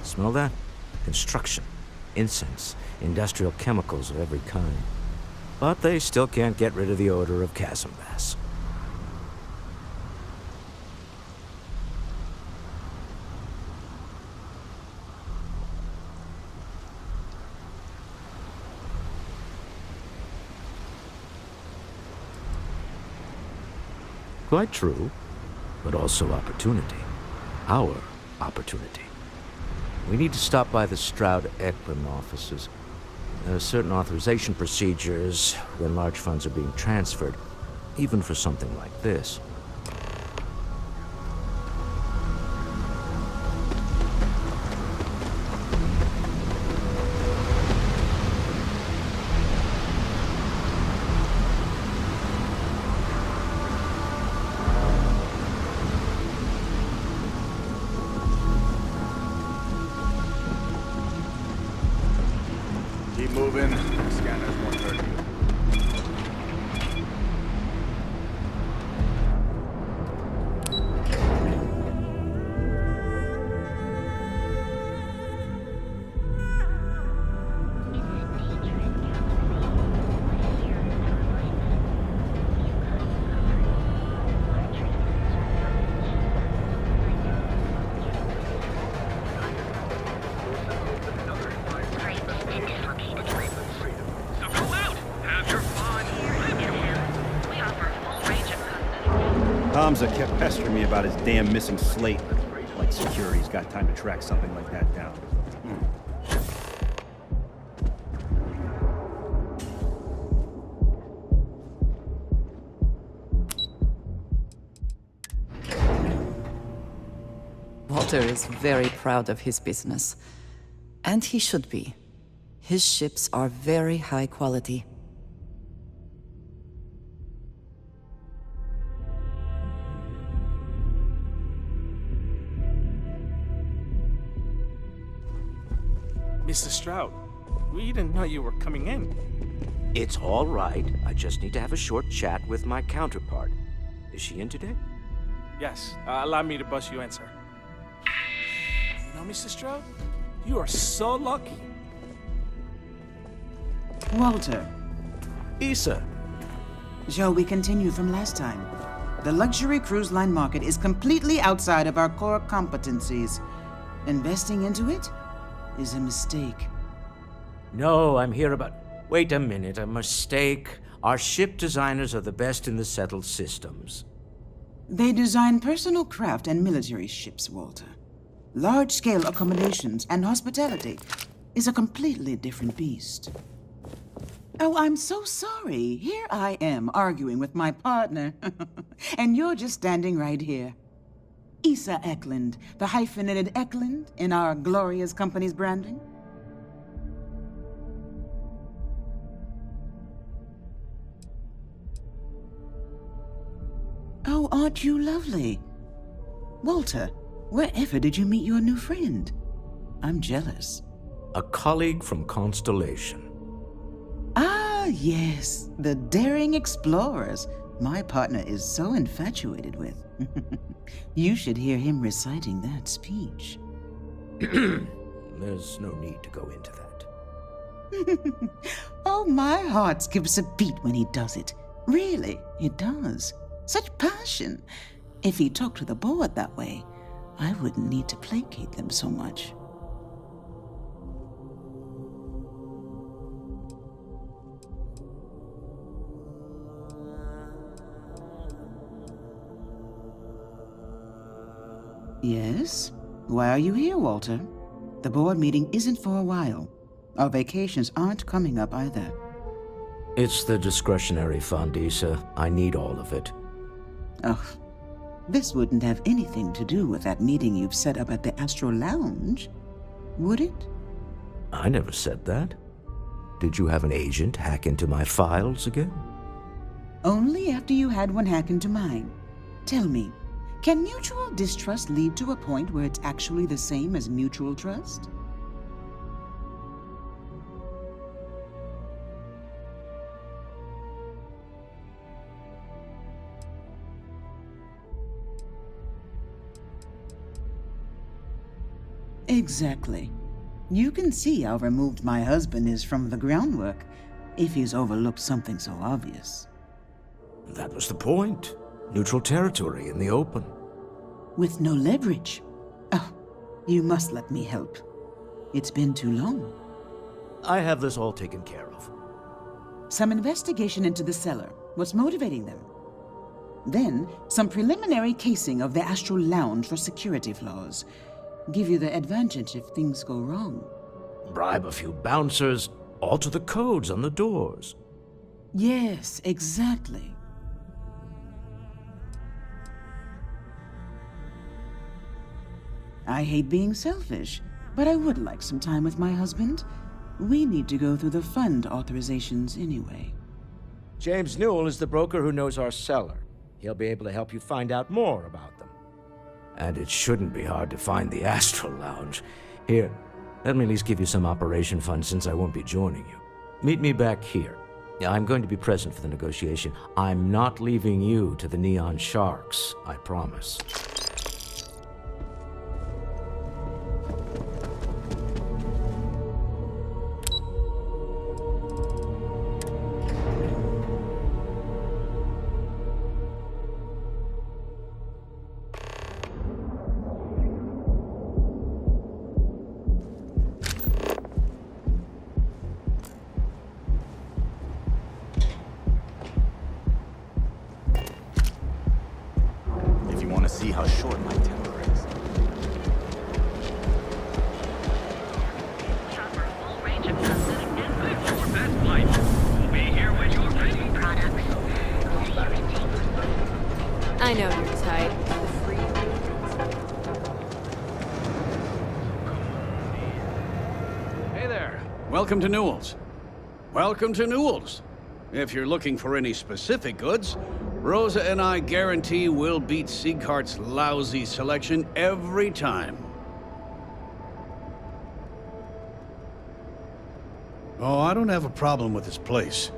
Smell that? Construction, incense, industrial chemicals of every kind. But they still can't get rid of the odor of chasm bass. Quite true, but also opportunity. Our opportunity. We need to stop by the Stroud-Eklund offices. There are certain authorization procedures when large funds are being transferred, even for something like this. Keep moving. Scanner's 130. Hamza kept pestering me about his damn missing Slayton. Like security's got time to track something like that down. Walter is very proud of his business. And he should be. His ships are very high quality. Mr. Stroud, we didn't know you were coming in. It's all right. I just need to have a short chat with my counterpart. Is she in today? Yes, allow me to bust you in, sir. You know, Mr. Stroud, you are so lucky. Walter, Issa. shall we continue from last time? The luxury cruise line market is completely outside of our core competencies. Investing into it is a mistake. No, I'm here about... Wait a minute, a mistake. Our ship designers are the best in the settled systems. They design personal craft and military ships, Walter. Large-scale accommodations and hospitality is a completely different beast. Oh, I'm so sorry. Here I am arguing with my partner, and you're just standing right here. Issa Eklund, the hyphenated Eklund in our glorious company's branding. Oh, aren't you lovely? Walter, wherever did you meet your new friend? I'm jealous. A colleague from Constellation. Ah, yes, the daring explorers my partner is so infatuated with. You should hear him reciting that speech. There's no need to go into that. Oh, my heart skips a beat when he does it. Really, it does. Such passion. If he talked to the board that way, I wouldn't need to placate them so much. Yes? Why are you here, Walter? The board meeting isn't for a while. Our vacations aren't coming up either. It's the discretionary fund, Issa. I need all of it. Ugh. This wouldn't have anything to do with that meeting you've set up at the Astro Lounge, would it? I never said that. Did you have an agent hack into my files again? Only after you had one hack into mine. Tell me, can mutual distrust lead to a point where it's actually the same as mutual trust? Exactly. You can see how removed my husband is from the groundwork if he's overlooked something so obvious. That was the point. Neutral territory in the open. With no leverage. Oh, you must let me help. It's been too long. I have this all taken care of. Some investigation into the cellar. What's motivating them? Then, some preliminary casing of the Astral Lounge for security flaws. Give you the advantage if things go wrong. Bribe a few bouncers, alter the codes on the doors. Yes, exactly. I hate being selfish, but I would like some time with my husband. We need to go through the fund authorizations anyway. James Newell is the broker who knows our cellar. He'll be able to help you find out more about them. And it shouldn't be hard to find the Astral Lounge. Here, let me at least give you some operation funds since I won't be joining you. Meet me back here. Yeah, I'm going to be present for the negotiation. I'm not leaving you to the Neon Sharks, I promise. See how short my temper is. Offer a full range of cosmetic and food for best flight. We'll be here when you're ready. Products. I know your type. The free. Hey there. Welcome to Newell's. Welcome to Newell's. If you're looking for any specific goods, Rosa and I guarantee we'll beat Sieghart's lousy selection every time. Oh, I don't have a problem with this place.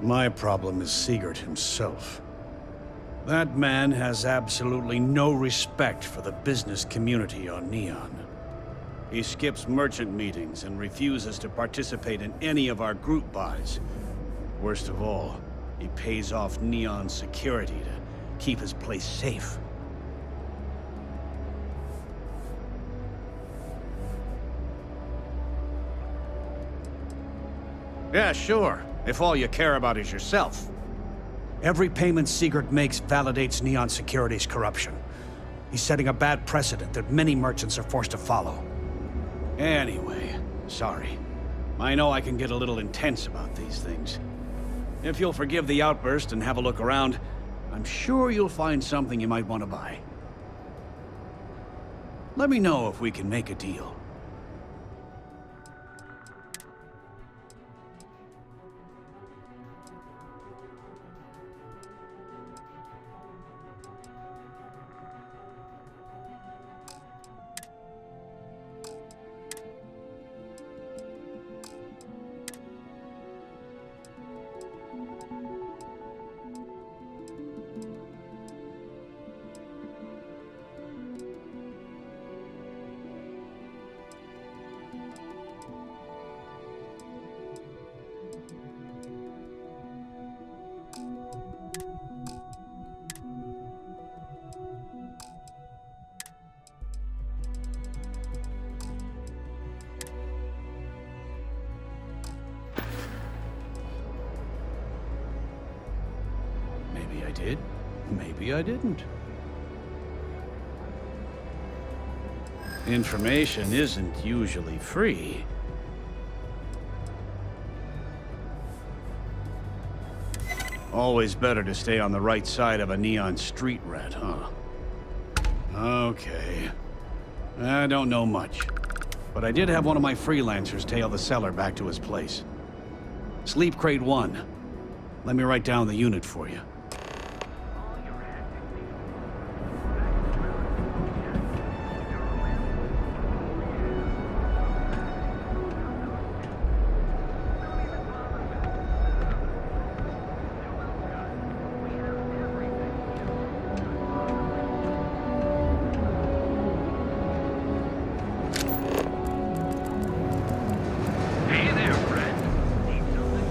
My problem is Siegert himself. That man has absolutely no respect for the business community on Neon. He skips merchant meetings and refuses to participate in any of our group buys. Worst of all, he pays off Neon security to keep his place safe. Yeah, sure, if all you care about is yourself. Every payment Siegert makes validates Neon Security's corruption. He's setting a bad precedent that many merchants are forced to follow. Anyway, sorry. I know I can get a little intense about these things. If you'll forgive the outburst and have a look around, I'm sure you'll find something you might want to buy. Let me know if we can make a deal. Maybe I did, maybe I didn't. Information isn't usually free. Always better to stay on the right side of a neon street rat, huh? Okay. I don't know much. but I did have one of my freelancers tail the seller back to his place. Sleep Crate 1. Let me write down the unit for you. Hey there, friend. Need something?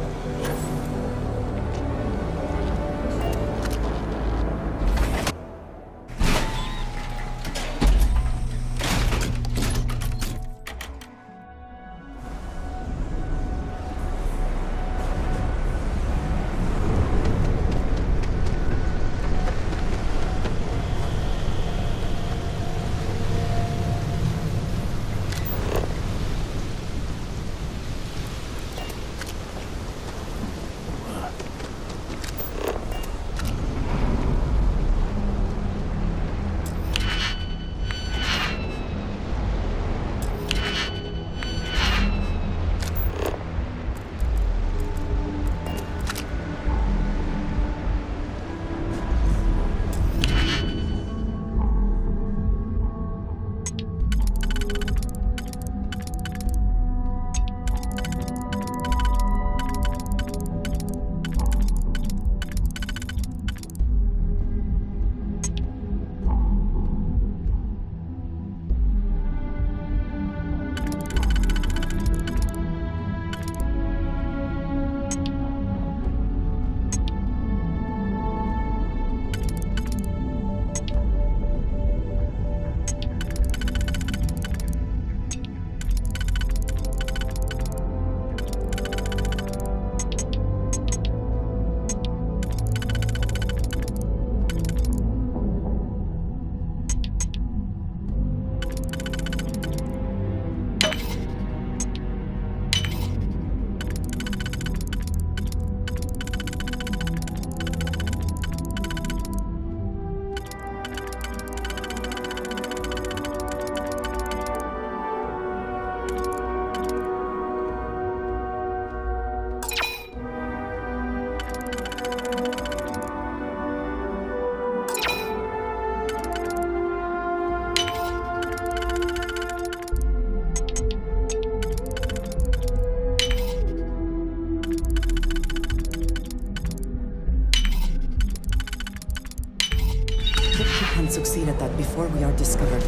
Can succeed at that before we are discovered.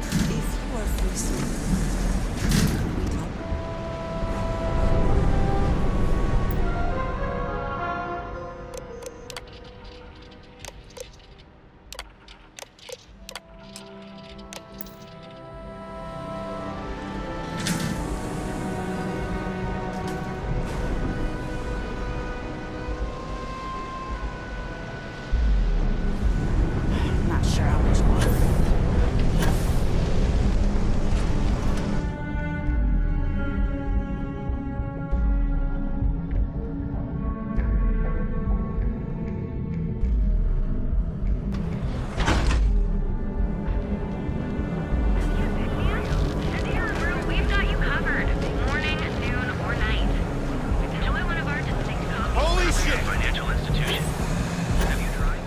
If you are free soon, could we talk? Not sure how much longer. We've got you covered. Morning, noon, or night. Enjoy one of our distinct coffees. Holy shit! Financial institution. Have you tried?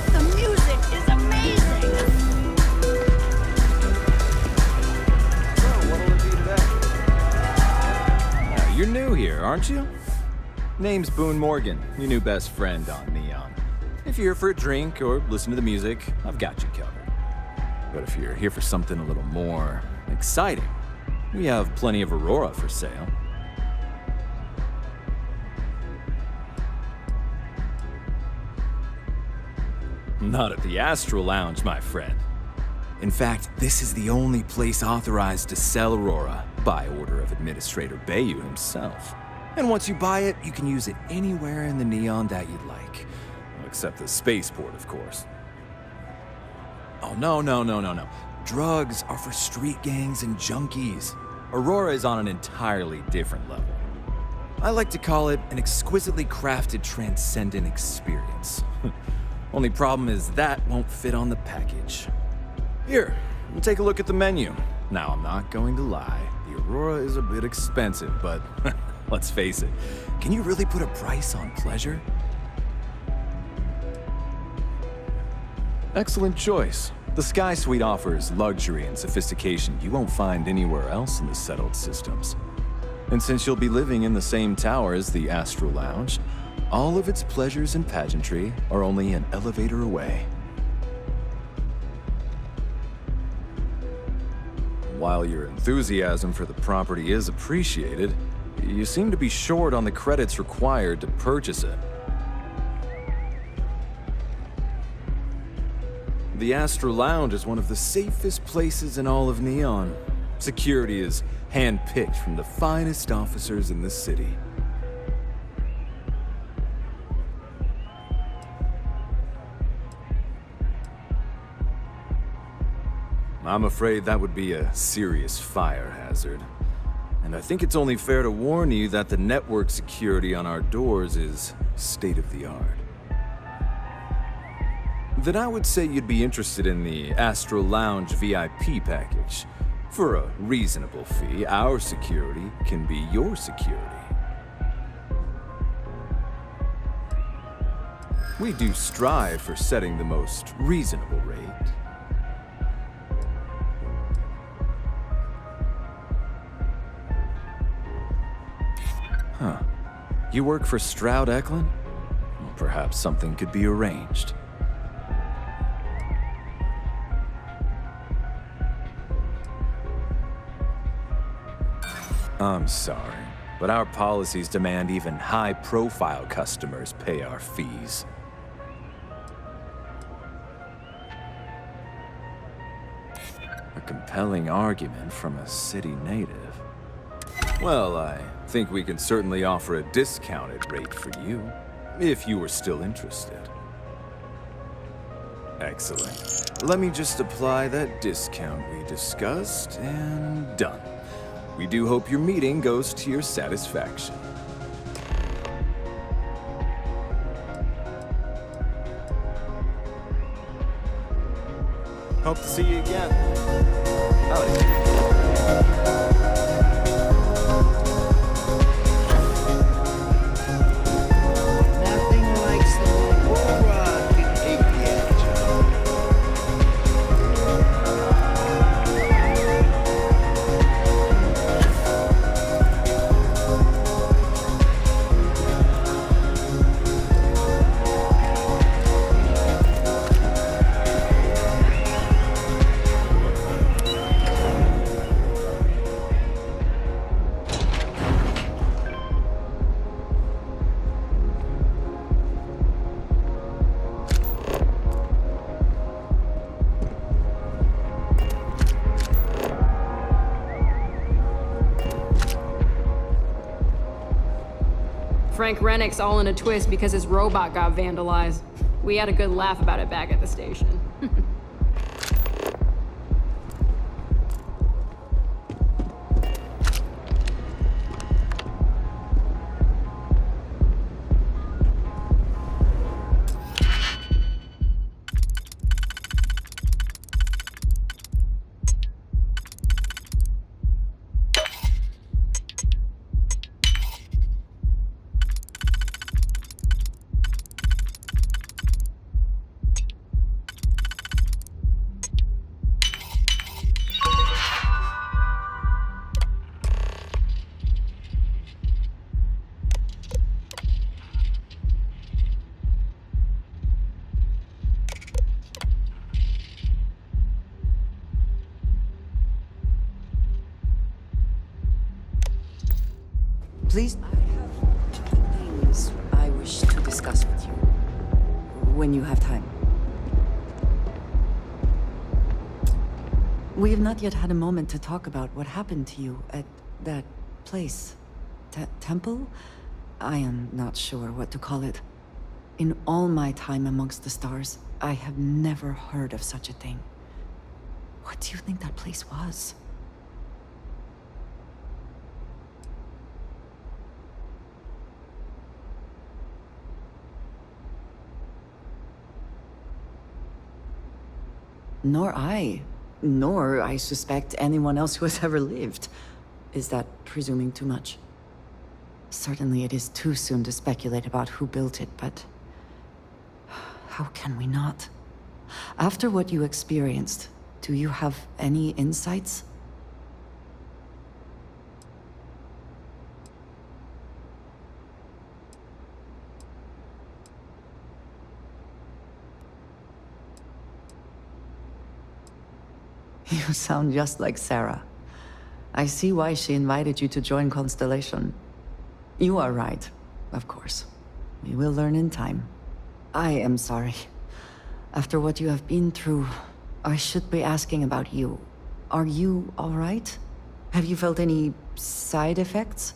The music is amazing! You're new here, aren't you? Name's Boone Morgan, your new best friend on Neon. If you're here for a drink or listen to the music, I've got you covered. But if you're here for something a little more exciting, we have plenty of Aurora for sale. Not at the Astral Lounge, my friend. In fact, this is the only place authorized to sell Aurora, by order of Administrator Bayou himself. And once you buy it, you can use it anywhere in the Neon that you'd like. Except the spaceport, of course. Oh, no. Drugs are for street gangs and junkies. Aurora is on an entirely different level. I like to call it an exquisitely crafted, transcendent experience. Only problem is that won't fit on the package. Here, take a look at the menu. Now, I'm not going to lie. The Aurora is a bit expensive, but let's face it. Can you really put a price on pleasure? Excellent choice. The Sky Suite offers luxury and sophistication you won't find anywhere else in the settled systems. And since you'll be living in the same tower as the Astral Lounge, all of its pleasures and pageantry are only an elevator away. While your enthusiasm for the property is appreciated, you seem to be short on the credits required to purchase it. The Astral Lounge is one of the safest places in all of Neon. Security is hand-picked from the finest officers in the city. I'm afraid that would be a serious fire hazard. And I think it's only fair to warn you that the network security on our doors is state-of-the-art. Then I would say you'd be interested in the Astral Lounge VIP package. For a reasonable fee, our security can be your security. We do strive for setting the most reasonable rate. Huh. You work for Stroud Eklund? Well, perhaps something could be arranged. I'm sorry, but our policies demand even high-profile customers pay our fees. A compelling argument from a city native. Well, I think we can certainly offer a discounted rate for you, if you were still interested. Excellent. Let me just apply that discount we discussed, and done. We do hope your meeting goes to your satisfaction. Hope to see you again. Howdy. Frank Rennick's all in a twist because his robot got vandalized. We had a good laugh about it back at the station. Please, I have two things I wish to discuss with you. When you have time. We have not yet had a moment to talk about what happened to you at that place. Temple? I am not sure what to call it. In all my time amongst the stars, I have never heard of such a thing. What do you think that place was? Nor I suspect anyone else who has ever lived. Is that presuming too much? Certainly it is too soon to speculate about who built it, but how can we not? After what you experienced, do you have any insights? You sound just like Sarah. I see why she invited you to join Constellation. You are right, of course. We will learn in time. I am sorry. After what you have been through, I should be asking about you. Are you all right? Have you felt any side effects?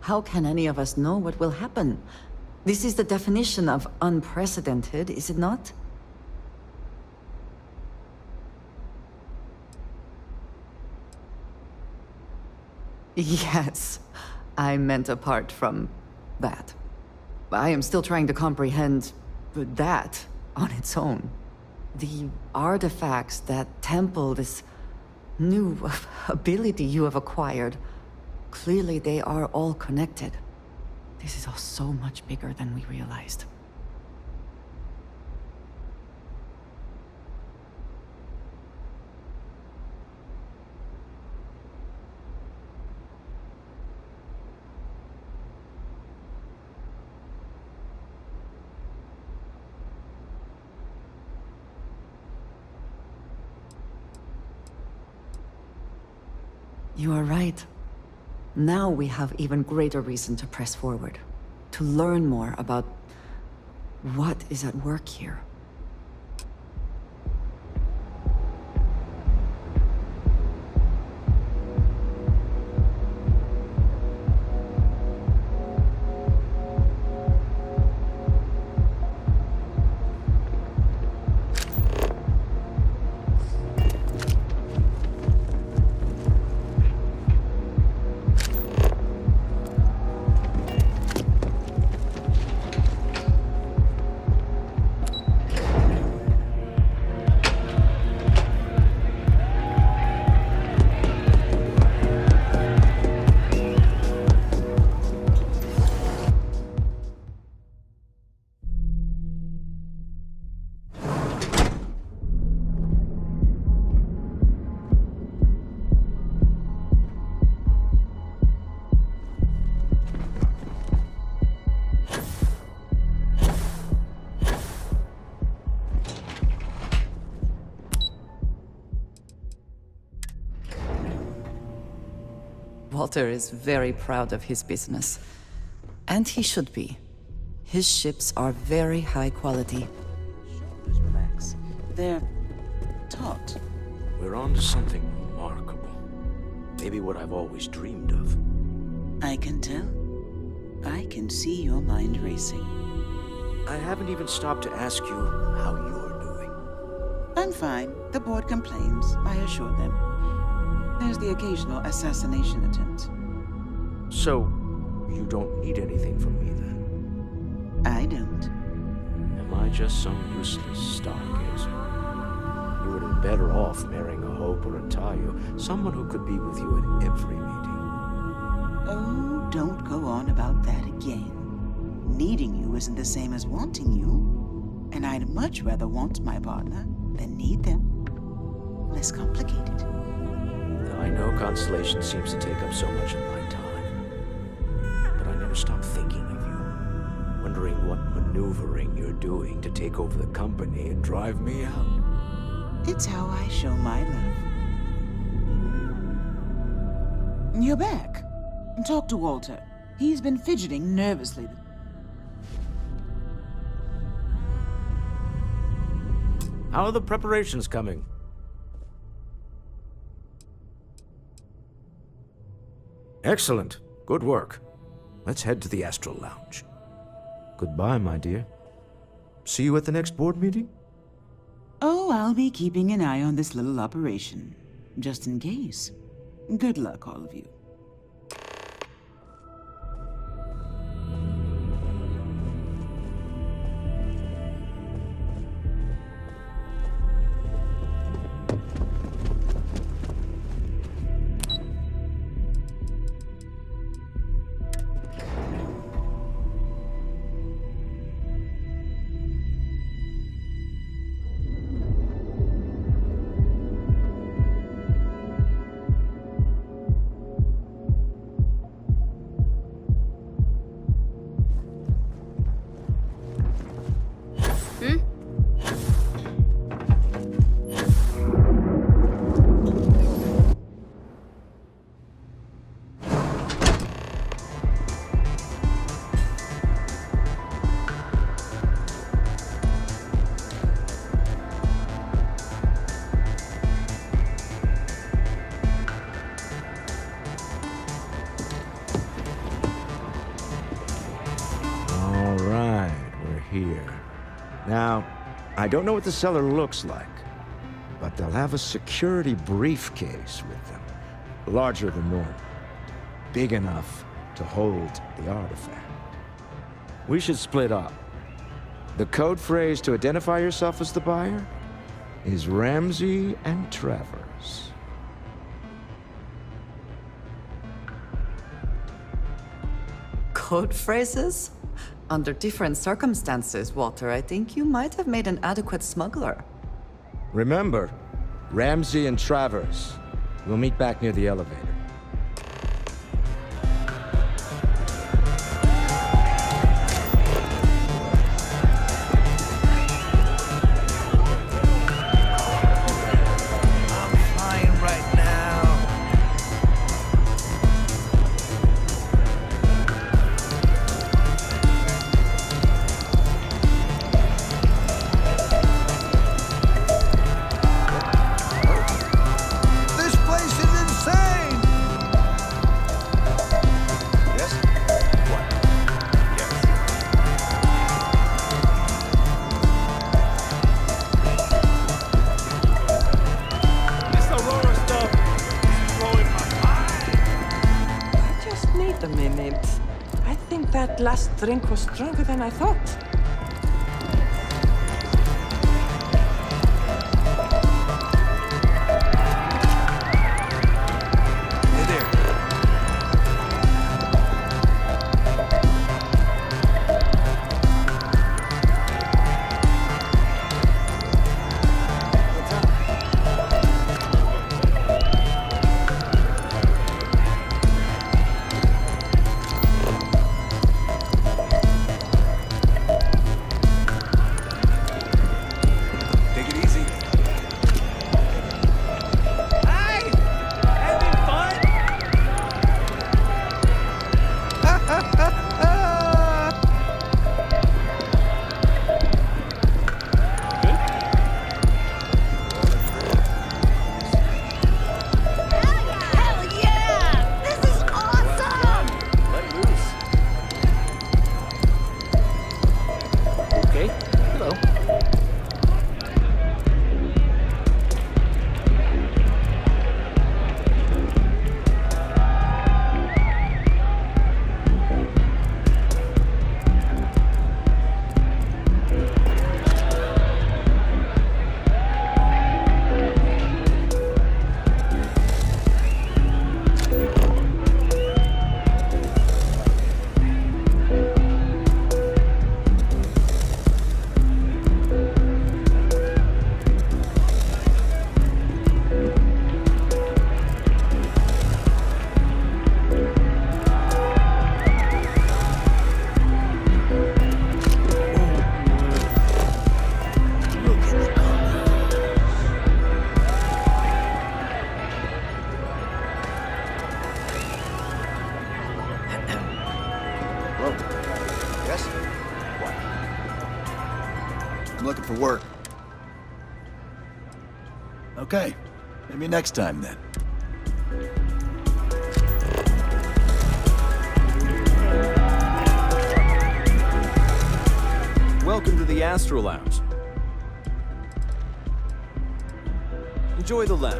How can any of us know what will happen? This is the definition of unprecedented, is it not? Yes, I meant apart from that. I am still trying to comprehend that on its own. The artifacts, that temple, this new ability you have acquired, clearly they are all connected. This is all so much bigger than we realized. You are right. Now we have even greater reason to press forward, to learn more about what is at work here. Walter is very proud of his business. And he should be. His ships are very high quality. Shoulders relax. They're taut. We're on to something remarkable. Maybe what I've always dreamed of. I can tell. I can see your mind racing. I haven't even stopped to ask you how you're doing. I'm fine. The board complains, I assure them. There's the occasional assassination attempt. So, you don't need anything from me then? I don't. Am I just some useless stargazer? You would have been better off marrying a Hope or a Tayo, someone who could be with you at every meeting. Oh, don't go on about that again. Needing you isn't the same as wanting you. And I'd much rather want my partner than need them. Less complicated. I know Constellation seems to take up so much of my time. But I never stop thinking of you. Wondering what maneuvering you're doing to take over the company and drive me out. It's how I show my love. You're back. Talk to Walter. He's been fidgeting nervously. How are the preparations coming? Excellent. Good work. Let's head to the Astral Lounge. Goodbye, my dear. See you at the next board meeting? Oh, I'll be keeping an eye on this little operation, just in case. Good luck, all of you. Now, I don't know what the cellar looks like, but they'll have a security briefcase with them. Larger than normal. Big enough to hold the artifact. We should split up. The code phrase to identify yourself as the buyer is Ramsey and Travers. Code phrases? Under different circumstances, Walter, I think you might have made an adequate smuggler. Remember, Ramsey and Travers. We'll meet back near the elevator. Last drink was stronger than I thought. Hey there. Okay. Maybe next time, then. Welcome to the Astro Lounge. Enjoy the lounge.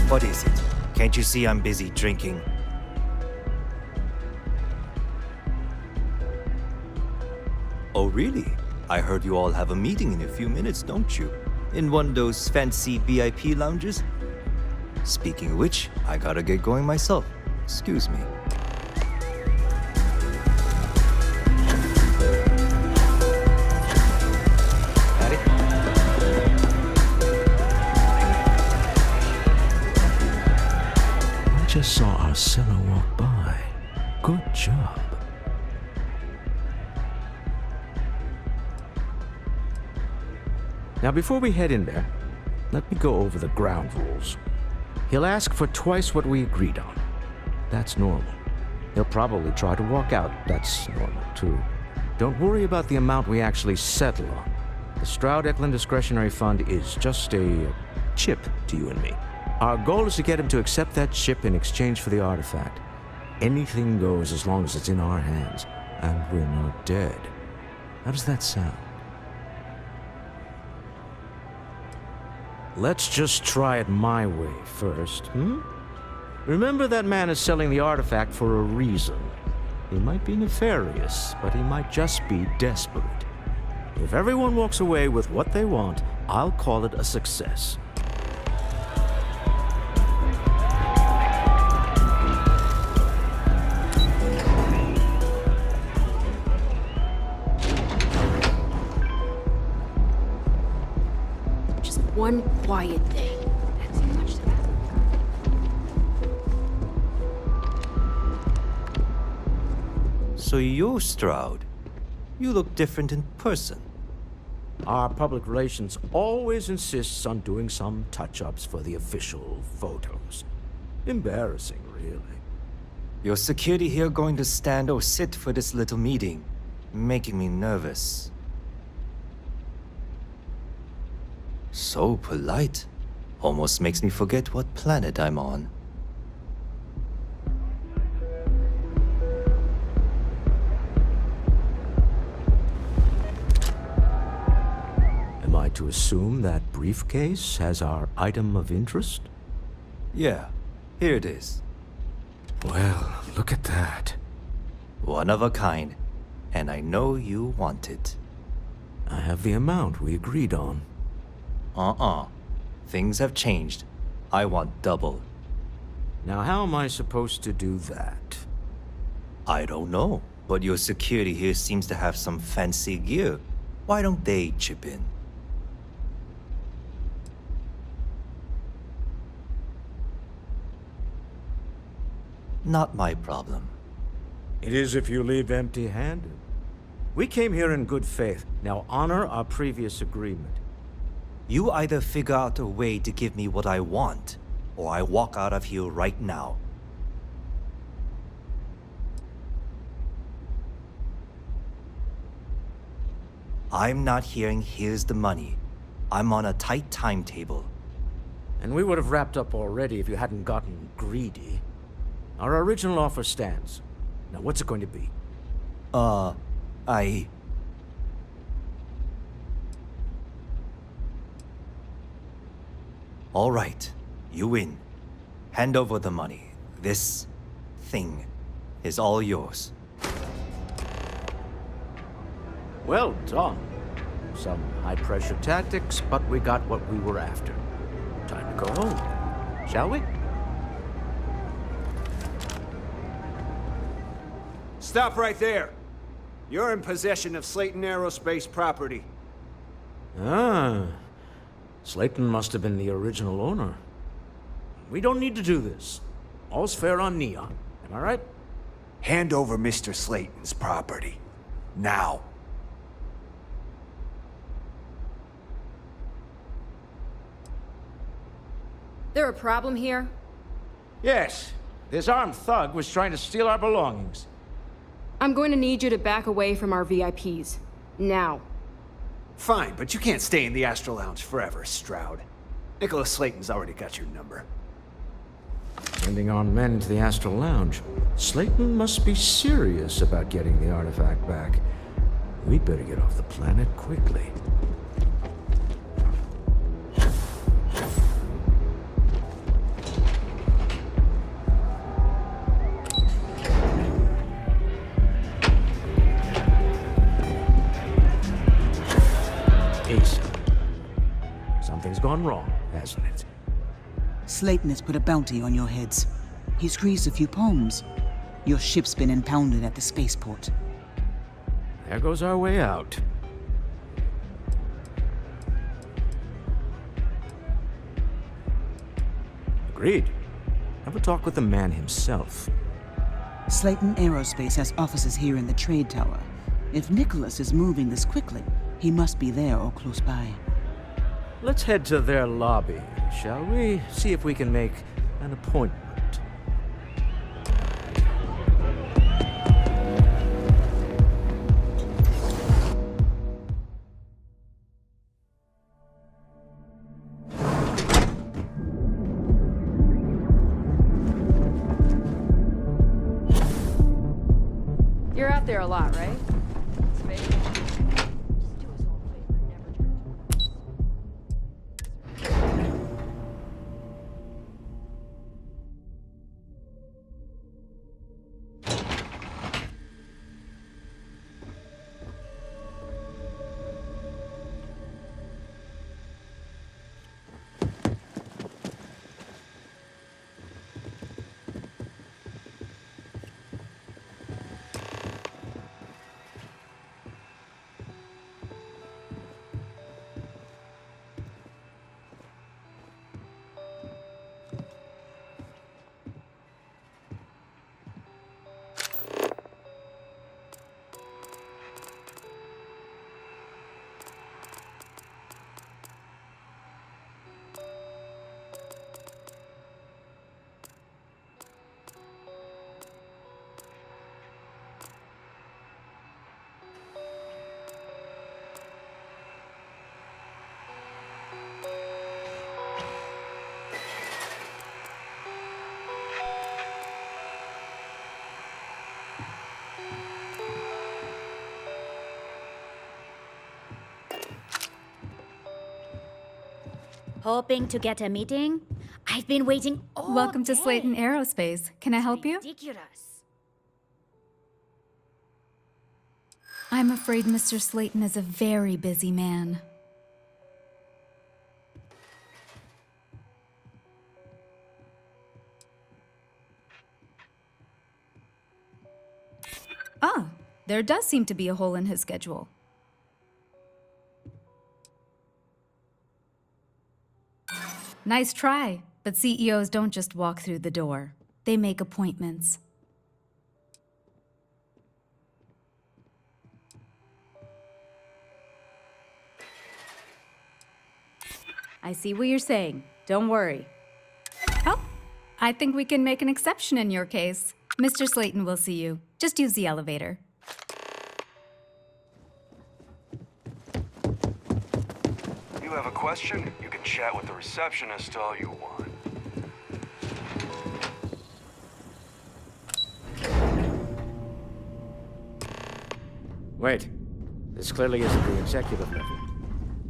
What is it? Can't you see I'm busy drinking? Oh, really? I heard you all have a meeting in a few minutes, don't you? In one of those fancy VIP lounges? Speaking of which, I gotta get going myself. Excuse me. Just saw Arcella walk by. Good job. Now, before we head in there, let me go over the ground rules. He'll ask for twice what we agreed on. That's normal. He'll probably try to walk out. That's normal, too. Don't worry about the amount we actually settle on. The Stroud-Eklund Discretionary Fund is just a chip to you and me. Our goal is to get him to accept that chip in exchange for the artifact. Anything goes as long as it's in our hands, and we're not dead. How does that sound? Let's just try it my way first, Remember, that man is selling the artifact for a reason. He might be nefarious, but he might just be desperate. If everyone walks away with what they want, I'll call it a success. One quiet day. That's too much to ask. So you're Stroud. You look different in person. Our public relations always insists on doing some touch-ups for the official photos. Embarrassing, really. Your security here going to stand or sit for this little meeting, making me nervous. So polite. Almost makes me forget what planet I'm on. Am I to assume that briefcase has our item of interest? Yeah, here it is. Well, look at that. One of a kind. And I know you want it. I have the amount we agreed on. Things have changed. I want double. Now, how am I supposed to do that? I don't know, but your security here seems to have some fancy gear. Why don't they chip in? Not my problem. It is if you leave empty-handed. We came here in good faith. Now honor our previous agreement. You either figure out a way to give me what I want, or I walk out of here right now. I'm not hearing here's the money. I'm on a tight timetable. And we would have wrapped up already if you hadn't gotten greedy. Our original offer stands. Now what's it going to be? All right, you win. Hand over the money. This thing is all yours. Well done. Some high-pressure tactics, but we got what we were after. Time to go home, shall we? Stop right there. You're in possession of Slayton Aerospace property. Ah. Slayton must have been the original owner. We don't need to do this. All's fair on Neon. Am I right? Hand over Mr. Slayton's property. Now. There a problem here? Yes. This armed thug was trying to steal our belongings. I'm going to need you to back away from our VIPs. Now. Fine, but you can't stay in the Astral Lounge forever, Stroud. Nicholas Slayton's already got your number. Sending on men to the Astral Lounge. Slayton must be serious about getting the artifact back. We'd better get off the planet quickly. Asa. Something's gone wrong, hasn't it? Slayton has put a bounty on your heads. He's greased a few palms. Your ship's been impounded at the spaceport. There goes our way out. Agreed. Have a talk with the man himself. Slayton Aerospace has offices here in the trade tower. If Nicholas is moving this quickly, he must be there or close by. Let's head to their lobby, shall we? See if we can make an appointment. You're out there a lot, right? Hoping to get a meeting? I've been waiting all Welcome to day. Slayton Aerospace. Can I help you? Ridiculous. I'm afraid Mr. Slayton is a very busy man. Ah, there does seem to be a hole in his schedule. Nice try, but CEOs don't just walk through the door. They make appointments. I see what you're saying. Don't worry. Oh, I think we can make an exception in your case. Mr. Slayton will see you. Just use the elevator. You have a question? You can chat with the receptionist all you want. Wait. This clearly isn't the executive level.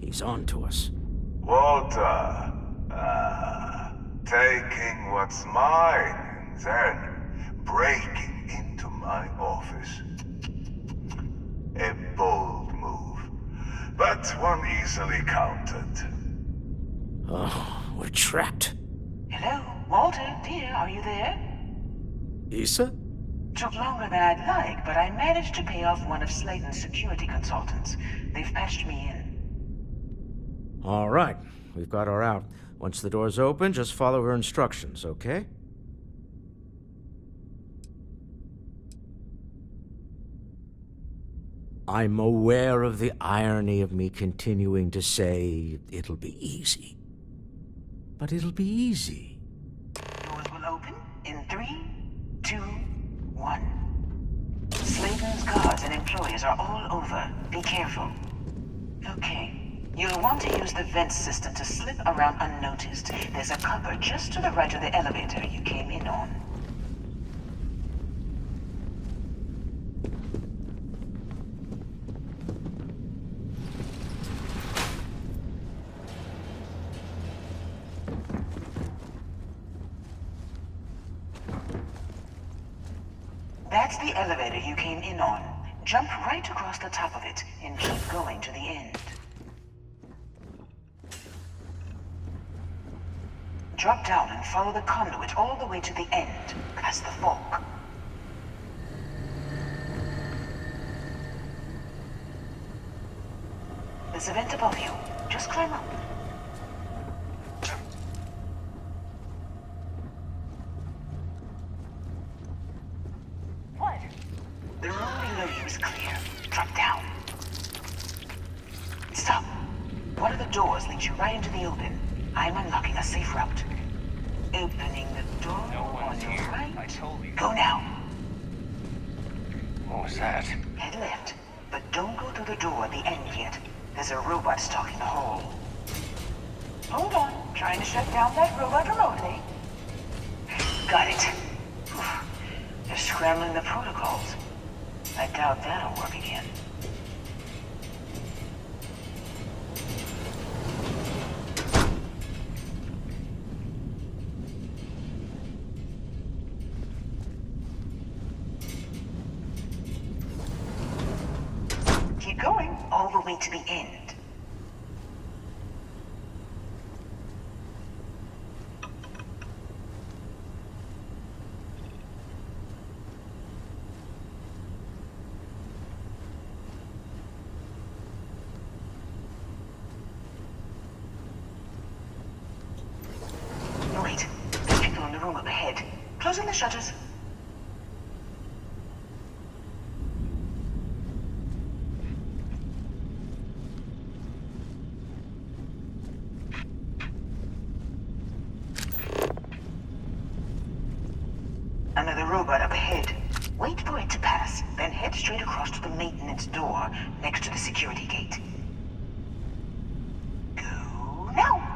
He's on to us. Walter, taking what's mine and then breaking into my office. A bold move, but one easily countered. Oh, we're trapped. Hello, Walter, dear, are you there? Issa? Took longer than I'd like, but I managed to pay off one of Slayton's security consultants. They've patched me in. All right. We've got her out. Once the door's open, just follow her instructions, okay? I'm aware of the irony of me continuing to say it'll be easy. But it'll be easy. Doors will open in 3, 2, 1. Slayton's guards and employees are all over. Be careful. Okay. You'll want to use the vent system to slip around unnoticed. There's a cupboard just to the right of the elevator you came in on. That's the elevator you came in on. Jump right across the top of it and keep going to the end. Drop down and follow the conduit all the way to the end, past the fork. There's a vent above you. Just climb up. What? The room below you is clear. Drop down. Stop. One of the doors leads you right into the open. I'm unlocking a safe route. Opening the door on your right. I told you. Go now. What was that? Head left, but don't go through the door at the end yet. There's a robot stalking the hall. Hold on. Trying to shut down that robot remotely. Got it. Whew. They're scrambling the protocols. I doubt that'll work again. Keep going all the way to the end. Wait, there's people in the room up ahead. Closing the shutters. Another robot up ahead. Wait for it to pass, then head straight across to the maintenance door next to the security gate. Go now!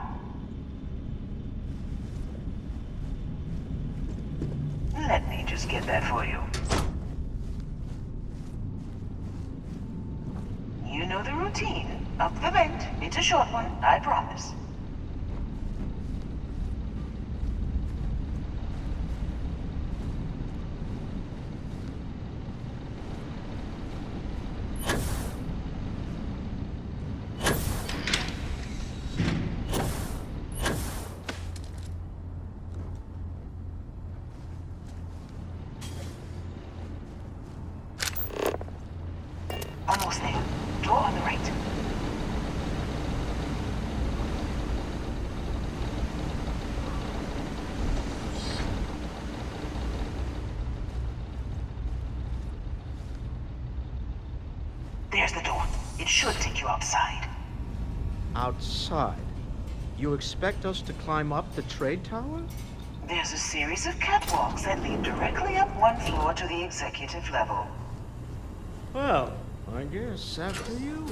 Let me just get that for you. You know the routine. Up the vent. It's a short one, I promise. Almost there. Door on the right. There's the door. It should take you outside. Outside? You expect us to climb up the trade tower? There's a series of catwalks that lead directly up one floor to the executive level. Well, I guess after you.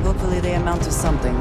Hopefully they amount to something.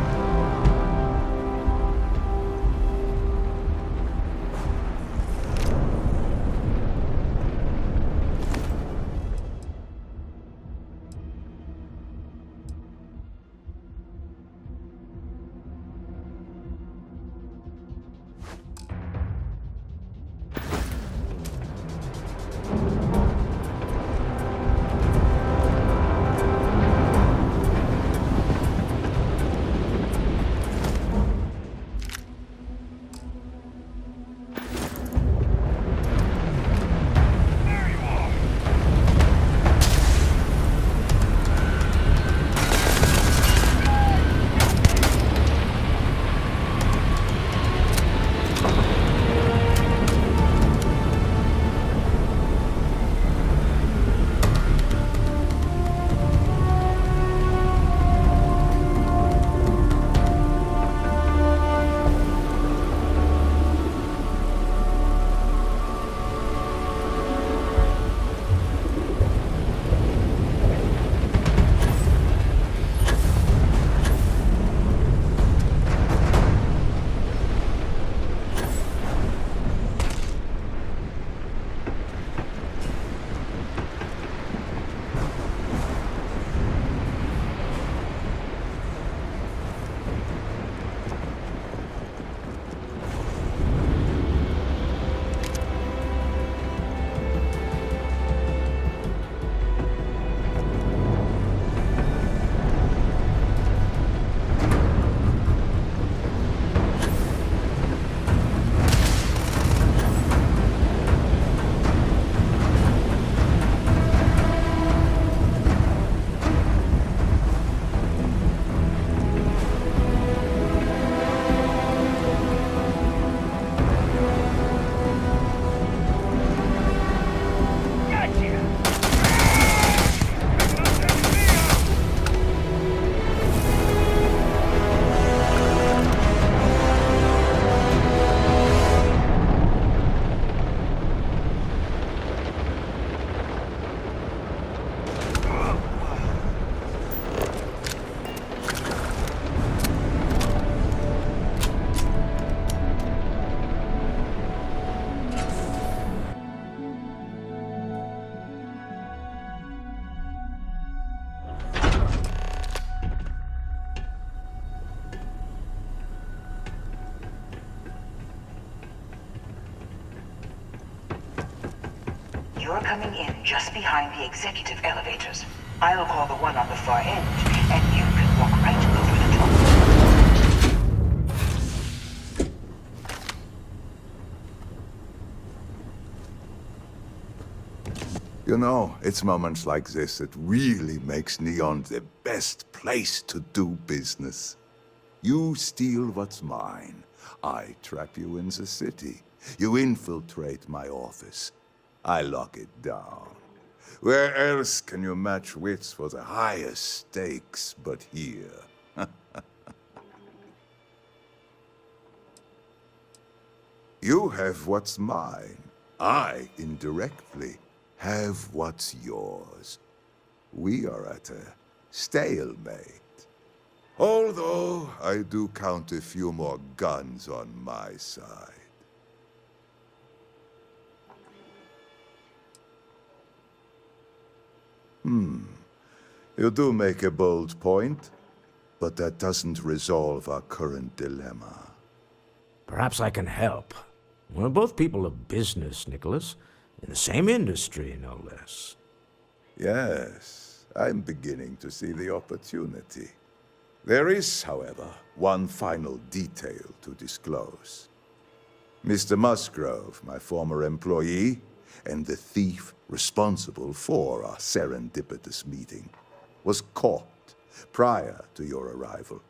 you're coming in just behind the executive elevators. I'll call the one on the far end, and you can walk right over the top. You know, it's moments like this that really makes Neon the best place to do business. You steal what's mine. I trap you in the city. You infiltrate my office. I lock it down. Where else can you match wits for the highest stakes but here? You have what's mine. I, indirectly, have what's yours. We are at a stalemate. Although I do count a few more guns on my side. You do make a bold point, but that doesn't resolve our current dilemma. Perhaps I can help. We're both people of business, Nicholas. In the same industry, no less. Yes, I'm beginning to see the opportunity. There is, however, one final detail to disclose. Mr. Musgrove, my former employee, and the thief responsible for our serendipitous meeting, was caught prior to your arrival.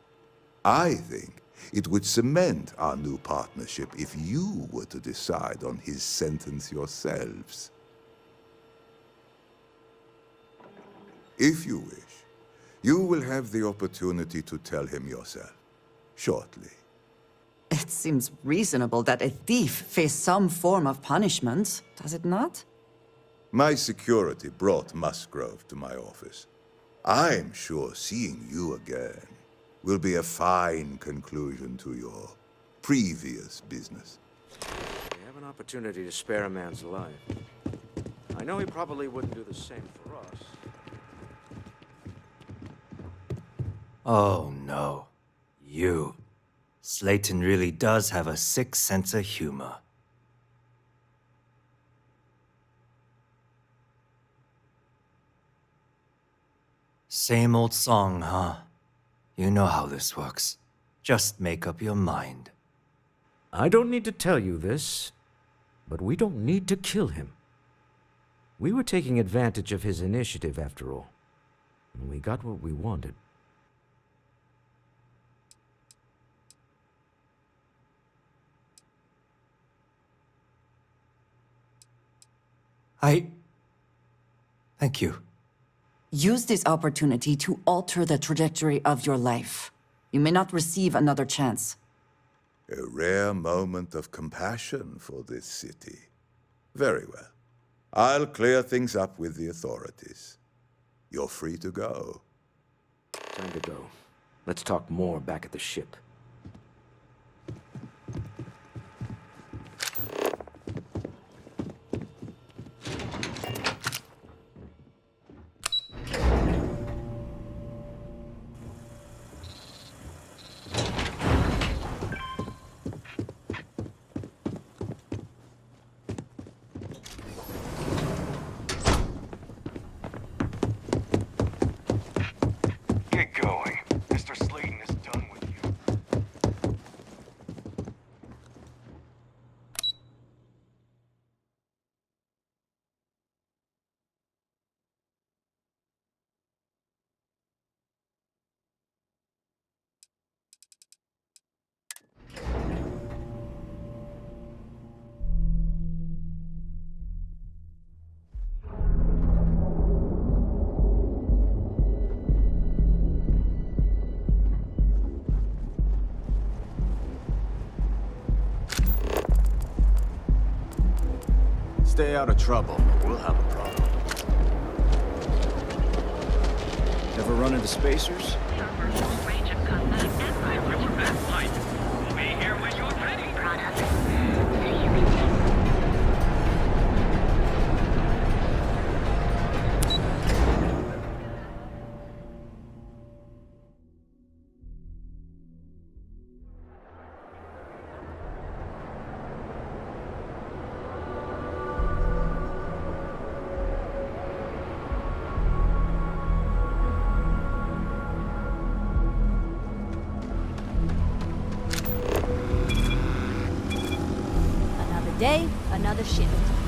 I think it would cement our new partnership if you were to decide on his sentence yourselves. If you wish, you will have the opportunity to tell him yourself, shortly. It seems reasonable that a thief face some form of punishment, does it not? My security brought Musgrove to my office. I'm sure seeing you again will be a fine conclusion to your previous business. We have an opportunity to spare a man's life. I know he probably wouldn't do the same for us. Oh no. You. Slayton really does have a sick sense of humor. Same old song, huh? You know how this works. Just make up your mind. I don't need to tell you this, but we don't need to kill him. We were taking advantage of his initiative, after all. And we got what we wanted. Thank you. Use this opportunity to alter the trajectory of your life. You may not receive another chance. A rare moment of compassion for this city. Very well. I'll clear things up with the authorities. You're free to go. Time to go. Let's talk more back at the ship. Get going. Mr. Slayton is done with you. Stay out of trouble. We'll have a problem. Ever run into spacers? day, another shift.